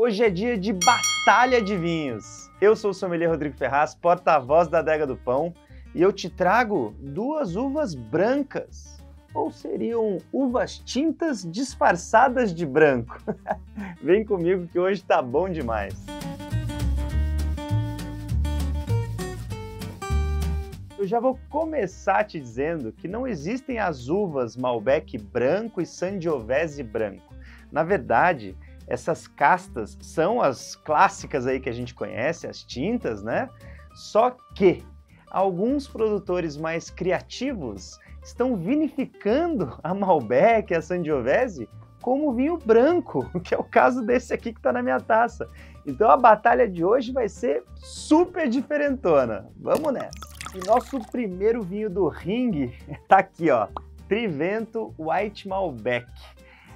Hoje é dia de batalha de vinhos. Eu sou o sommelier Rodrigo Ferraz, porta-voz da Adega do Pão, e eu te trago duas uvas brancas. Ou seriam uvas tintas disfarçadas de branco. Vem comigo que hoje tá bom demais. Eu já vou começar te dizendo que não existem as uvas Malbec branco e Sangiovese branco. Na verdade, essas castas são as clássicas aí que a gente conhece, as tintas, né? Só que alguns produtores mais criativos estão vinificando a Malbec e a Sangiovese como vinho branco, que é o caso desse aqui que está na minha taça. Então a batalha de hoje vai ser super diferentona. Vamos nessa! E nosso primeiro vinho do ringue tá aqui, ó, Trivento White Malbec.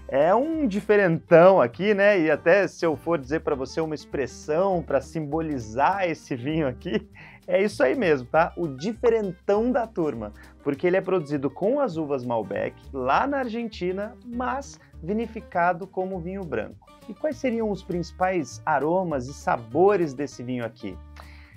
É um diferentão aqui, né? E até se eu for dizer para você uma expressão para simbolizar esse vinho aqui, é isso aí mesmo, tá? O diferentão da turma, porque ele é produzido com as uvas Malbec lá na Argentina, mas vinificado como vinho branco. E quais seriam os principais aromas e sabores desse vinho aqui?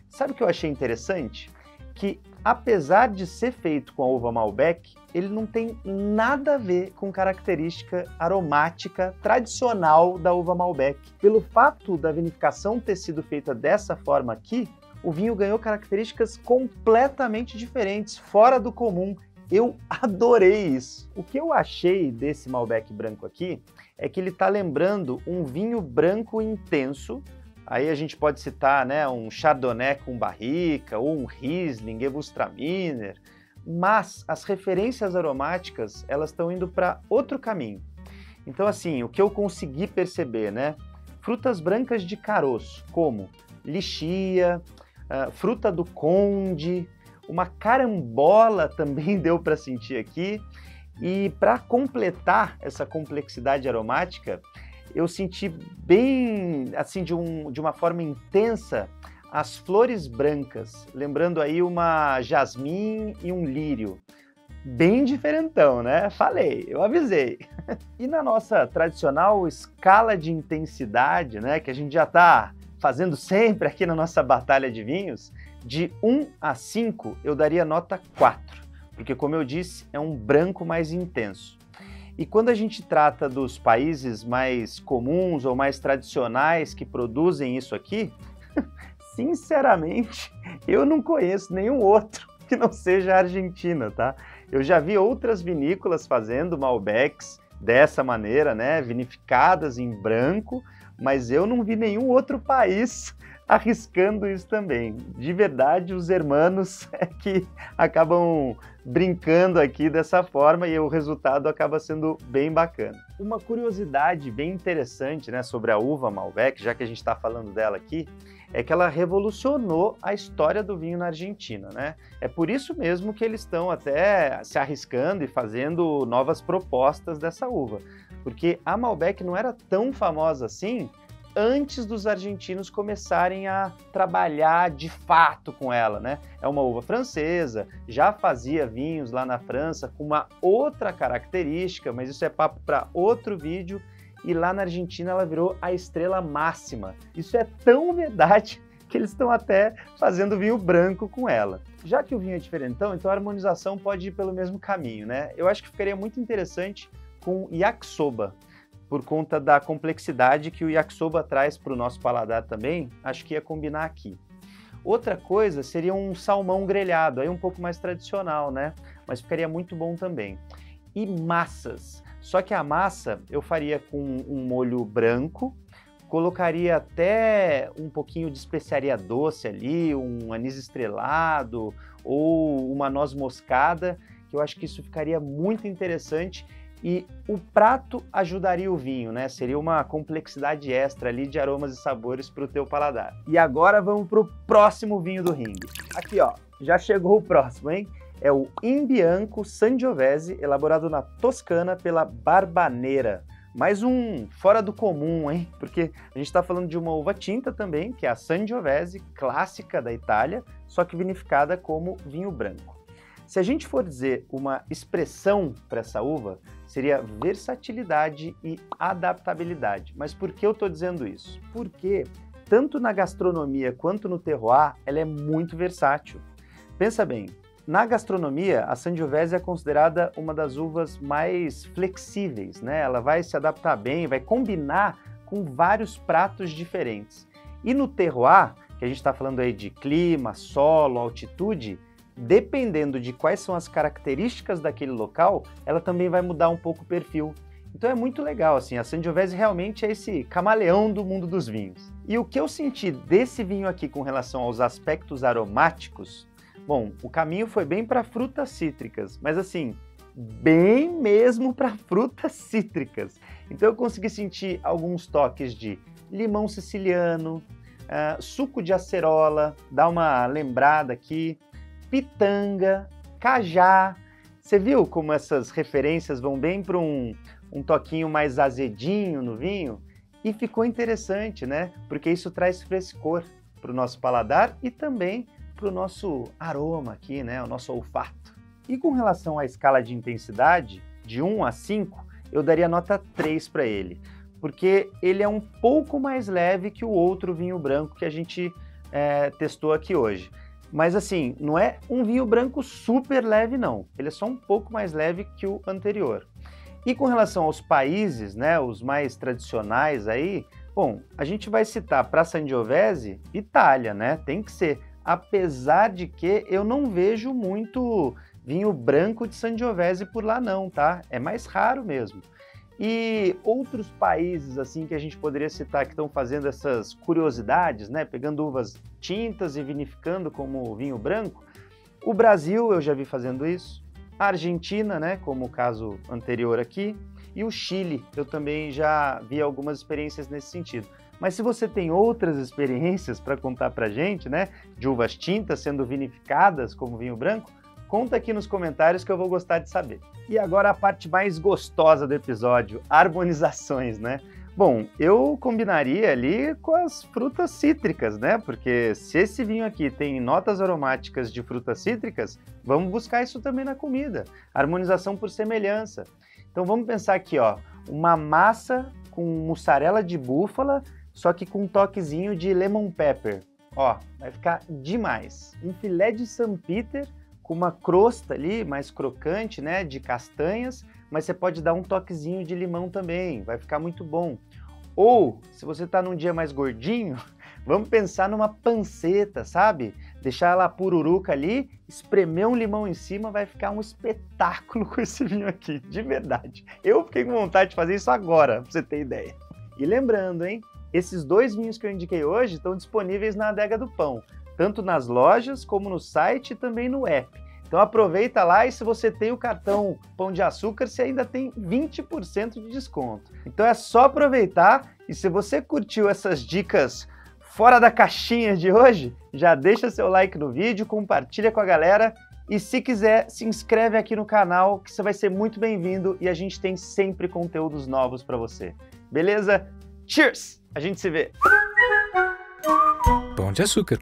Sabe o que eu achei interessante? Que apesar de ser feito com a uva Malbec, ele não tem nada a ver com característica aromática tradicional da uva Malbec. Pelo fato da vinificação ter sido feita dessa forma aqui, o vinho ganhou características completamente diferentes, fora do comum. Eu adorei isso. O que eu achei desse Malbec branco aqui é que ele está lembrando um vinho branco intenso. Aí a gente pode citar, né, um Chardonnay com barrica, ou um Riesling, Gewürztraminer, mas as referências aromáticas, elas estão indo para outro caminho. Então, assim, o que eu consegui perceber, né, frutas brancas de caroço, como lichia, fruta do conde, uma carambola também deu para sentir aqui, e para completar essa complexidade aromática, eu senti bem, assim, de uma forma intensa, as flores brancas, lembrando aí uma jasmim e um lírio. Bem diferentão, né? Falei, eu avisei. E na nossa tradicional escala de intensidade, né, que a gente já está fazendo sempre aqui na nossa batalha de vinhos, de 1 a 5 eu daria nota 4, porque como eu disse, é um branco mais intenso. E quando a gente trata dos países mais comuns ou mais tradicionais que produzem isso aqui, sinceramente, eu não conheço nenhum outro que não seja a Argentina, tá? Eu já vi outras vinícolas fazendo Malbecs dessa maneira, né, vinificadas em branco, mas eu não vi nenhum outro país arriscando isso também. De verdade, os hermanos é que acabam brincando aqui dessa forma e o resultado acaba sendo bem bacana. Uma curiosidade bem interessante, né, sobre a uva Malbec, já que a gente está falando dela aqui, é que ela revolucionou a história do vinho na Argentina, né? É por isso mesmo que eles estão até se arriscando e fazendo novas propostas dessa uva, porque a Malbec não era tão famosa assim antes dos argentinos começarem a trabalhar de fato com ela, né? É uma uva francesa, já fazia vinhos lá na França com uma outra característica, mas isso é papo para outro vídeo, e lá na Argentina ela virou a estrela máxima. Isso é tão verdade que eles estão até fazendo vinho branco com ela. Já que o vinho é diferentão, então a harmonização pode ir pelo mesmo caminho, né? Eu acho que ficaria muito interessante com yakisoba, por conta da complexidade que o yakisoba traz para o nosso paladar também, acho que ia combinar aqui. Outra coisa seria um salmão grelhado, aí um pouco mais tradicional, né? Mas ficaria muito bom também. E massas, só que a massa eu faria com um molho branco, colocaria até um pouquinho de especiaria doce ali, um anis estrelado ou uma noz moscada, que eu acho que isso ficaria muito interessante. E o prato ajudaria o vinho, né? Seria uma complexidade extra ali de aromas e sabores para o teu paladar. E agora vamos para o próximo vinho do ringue. Aqui, ó, já chegou o próximo, hein? É o In Bianco Sangiovese, elaborado na Toscana pela Barbaneira. Mais um fora do comum, hein? Porque a gente está falando de uma uva tinta também, que é a Sangiovese, clássica da Itália, só que vinificada como vinho branco. Se a gente for dizer uma expressão para essa uva, seria versatilidade e adaptabilidade. Mas por que eu estou dizendo isso? Porque tanto na gastronomia quanto no terroir, ela é muito versátil. Pensa bem, na gastronomia, a Sangiovese é considerada uma das uvas mais flexíveis, né? Ela vai se adaptar bem, vai combinar com vários pratos diferentes. E no terroir, que a gente está falando aí de clima, solo, altitude, dependendo de quais são as características daquele local, ela também vai mudar um pouco o perfil. Então é muito legal, assim, a Sangiovese realmente é esse camaleão do mundo dos vinhos. E o que eu senti desse vinho aqui com relação aos aspectos aromáticos, bom, o caminho foi bem para frutas cítricas, mas assim, bem mesmo para frutas cítricas. Então eu consegui sentir alguns toques de limão siciliano, suco de acerola, dá uma lembrada aqui, pitanga, cajá. Você viu como essas referências vão bem para um toquinho mais azedinho no vinho? E ficou interessante, né? Porque isso traz frescor para o nosso paladar e também para o nosso aroma aqui, né? O nosso olfato. E com relação à escala de intensidade, de 1 a 5, eu daria nota 3 para ele, porque ele é um pouco mais leve que o outro vinho branco que a gente testou aqui hoje. Mas assim, não é um vinho branco super leve não, ele é só um pouco mais leve que o anterior. E com relação aos países, né, os mais tradicionais aí, bom, a gente vai citar para Sangiovese, Itália, né, tem que ser. Apesar de que eu não vejo muito vinho branco de Sangiovese por lá não, tá? É mais raro mesmo. E outros países assim que a gente poderia citar que estão fazendo essas curiosidades, né, pegando uvas tintas e vinificando como vinho branco, o Brasil eu já vi fazendo isso, a Argentina, né, como o caso anterior aqui, e o Chile, eu também já vi algumas experiências nesse sentido. Mas se você tem outras experiências para contar pra gente, né, de uvas tintas sendo vinificadas como vinho branco, conta aqui nos comentários que eu vou gostar de saber. E agora a parte mais gostosa do episódio, harmonizações, né? Bom, eu combinaria ali com as frutas cítricas, né? Porque se esse vinho aqui tem notas aromáticas de frutas cítricas, vamos buscar isso também na comida. Harmonização por semelhança. Então vamos pensar aqui, ó, uma massa com mussarela de búfala, só que com um toquezinho de lemon pepper. Ó, vai ficar demais. Um filé de St. Peter com uma crosta ali mais crocante, né, de castanhas, mas você pode dar um toquezinho de limão também, vai ficar muito bom. Ou, se você está num dia mais gordinho, vamos pensar numa panceta, sabe? Deixar ela pururuca ali, espremer um limão em cima, vai ficar um espetáculo com esse vinho aqui, de verdade. Eu fiquei com vontade de fazer isso agora, pra você ter ideia. E lembrando, hein, esses dois vinhos que eu indiquei hoje estão disponíveis na Adega do Pão, tanto nas lojas como no site e também no app. Então aproveita lá e se você tem o cartão Pão de Açúcar, você ainda tem 20% de desconto. Então é só aproveitar e se você curtiu essas dicas fora da caixinha de hoje, já deixa seu like no vídeo, compartilha com a galera e se quiser, se inscreve aqui no canal que você vai ser muito bem-vindo e a gente tem sempre conteúdos novos para você. Beleza? Cheers! A gente se vê! Pão de Açúcar.